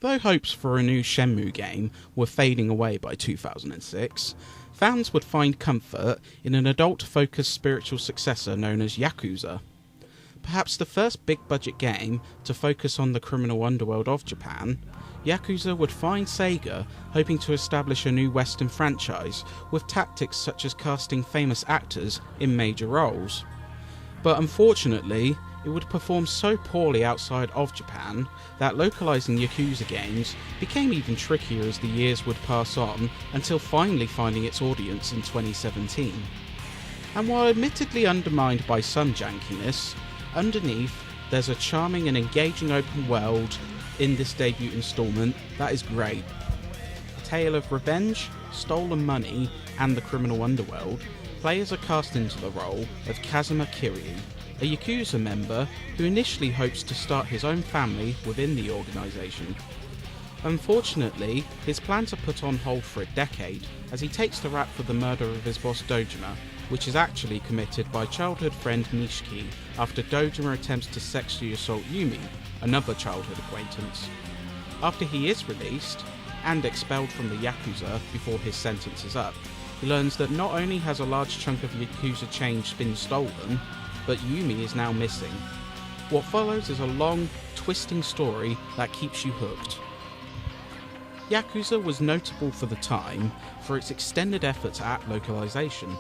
Though hopes for a new Shenmue game were fading away by 2006, fans would find comfort in an adult-focused spiritual successor known as Yakuza. Perhaps the first big-budget game to focus on the criminal underworld of Japan, Yakuza would find Sega hoping to establish a new Western franchise with tactics such as casting famous actors in major roles. But unfortunately, it would perform so poorly outside of Japan that localizing Yakuza games became even trickier as the years would pass on until finally finding its audience in 2017. And while admittedly undermined by some jankiness, underneath there's a charming and engaging open world in this debut installment that is great. A tale of revenge, stolen money, and the criminal underworld, players are cast into the role of Kazuma Kiryu, a Yakuza member who initially hopes to start his own family within the organisation. Unfortunately, his plans are put on hold for a decade as he takes the rap for the murder of his boss Dojima, which is actually committed by childhood friend Nishiki after Dojima attempts to sexually assault Yumi, another childhood acquaintance. After he is released, and expelled from the Yakuza before his sentence is up, he learns that not only has a large chunk of Yakuza change been stolen, but Yumi is now missing. What follows is a long, twisting story that keeps you hooked. Yakuza was notable for the time for its extended efforts at localization.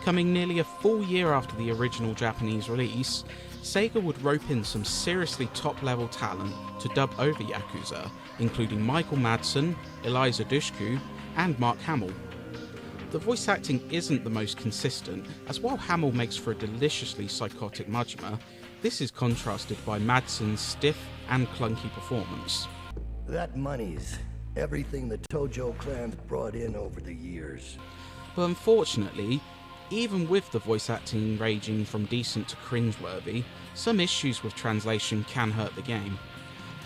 Coming nearly a full year after the original Japanese release, Sega would rope in some seriously top-level talent to dub over Yakuza, including Michael Madsen, Eliza Dushku, and Mark Hamill. The voice acting isn't the most consistent, as while Hamill makes for a deliciously psychotic Majima, this is contrasted by Madsen's stiff and clunky performance. That money's everything the Tojo clan's brought in over the years. But unfortunately, even with the voice acting ranging from decent to cringeworthy, some issues with translation can hurt the game.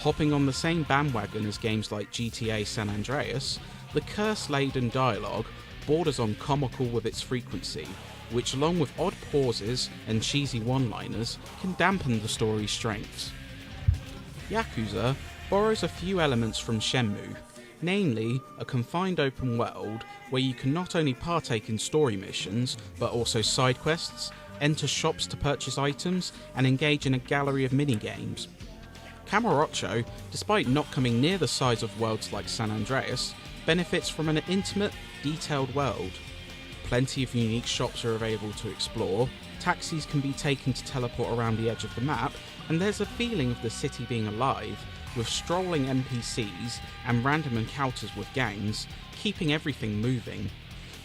Hopping on the same bandwagon as games like GTA San Andreas, the curse-laden dialogue borders on comical with its frequency, which along with odd pauses and cheesy one-liners can dampen the story's strengths. Yakuza borrows a few elements from Shenmue, namely a confined open world where you can not only partake in story missions, but also side quests, enter shops to purchase items, and engage in a gallery of mini-games. Kamurocho, despite not coming near the size of worlds like San Andreas, benefits from an intimate, detailed world. Plenty of unique shops are available to explore, taxis can be taken to teleport around the edge of the map, and there's a feeling of the city being alive, with strolling NPCs and random encounters with gangs, keeping everything moving.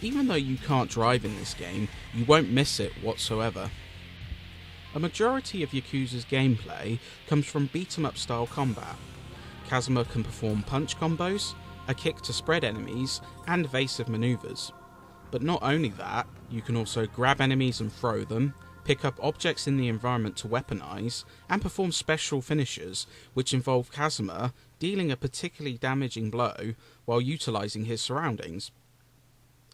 Even though you can't drive in this game, you won't miss it whatsoever. A majority of Yakuza's gameplay comes from beat-em-up style combat. Kazuma can perform punch combos, a kick to spread enemies, and evasive maneuvers. But not only that, you can also grab enemies and throw them, pick up objects in the environment to weaponize, and perform special finishes, which involve Kazuma dealing a particularly damaging blow while utilizing his surroundings.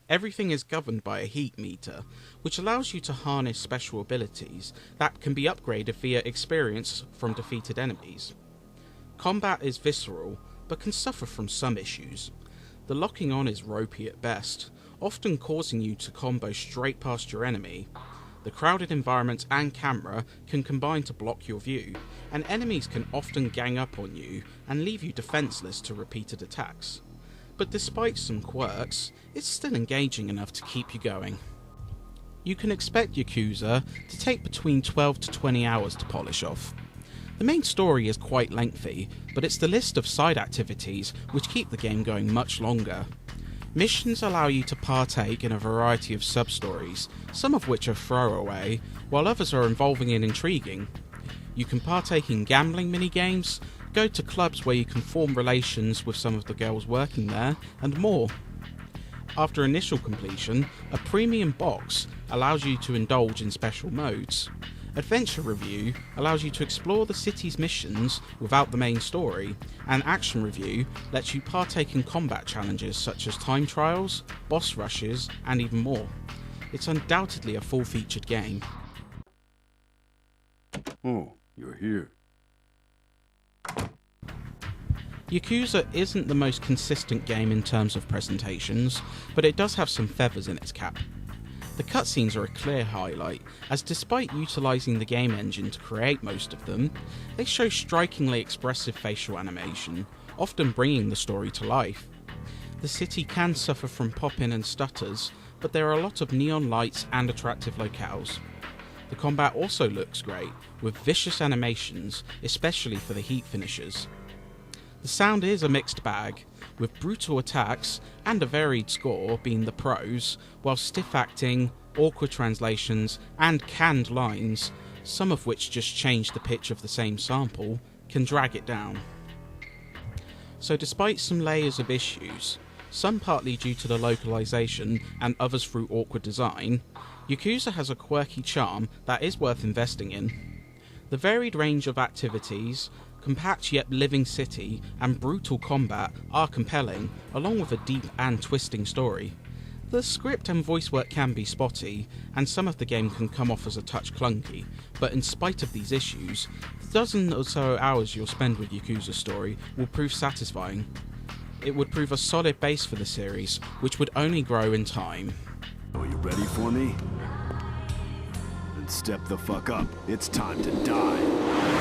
Everything is governed by a heat meter, which allows you to harness special abilities that can be upgraded via experience from defeated enemies. Combat is visceral, but can suffer from some issues. The locking on is ropey at best, often causing you to combo straight past your enemy. The crowded environment and camera can combine to block your view, and enemies can often gang up on you and leave you defenseless to repeated attacks. But despite some quirks, it's still engaging enough to keep you going. You can expect Yakuza to take between 12 to 20 hours to polish off. The main story is quite lengthy, but it's the list of side activities which keep the game going much longer. Missions allow you to partake in a variety of sub-stories, some of which are throwaway, while others are involving and intriguing. You can partake in gambling mini-games, go to clubs where you can form relations with some of the girls working there, and more. After initial completion, a premium box allows you to indulge in special modes. Adventure Review allows you to explore the city's missions without the main story, and Action Review lets you partake in combat challenges such as time trials, boss rushes, and even more. It's undoubtedly a full-featured game. Oh, you're here. Yakuza isn't the most consistent game in terms of presentations, but it does have some feathers in its cap. The cutscenes are a clear highlight, as despite utilising the game engine to create most of them, they show strikingly expressive facial animation, often bringing the story to life. The city can suffer from pop-in and stutters, but there are a lot of neon lights and attractive locales. The combat also looks great, with vicious animations, especially for the heat finishers. The sound is a mixed bag, with brutal attacks and a varied score being the pros, while stiff acting, awkward translations, and canned lines, some of which just change the pitch of the same sample, can drag it down. So despite some layers of issues, some partly due to the localization and others through awkward design, Yakuza has a quirky charm that is worth investing in. The varied range of activities, compact yet living city, and brutal combat are compelling, along with a deep and twisting story. The script and voice work can be spotty, and some of the game can come off as a touch clunky, but in spite of these issues, the dozen or so hours you'll spend with Yakuza's story will prove satisfying. It would prove a solid base for the series, which would only grow in time. Are you ready for me? Then step the fuck up. It's time to die.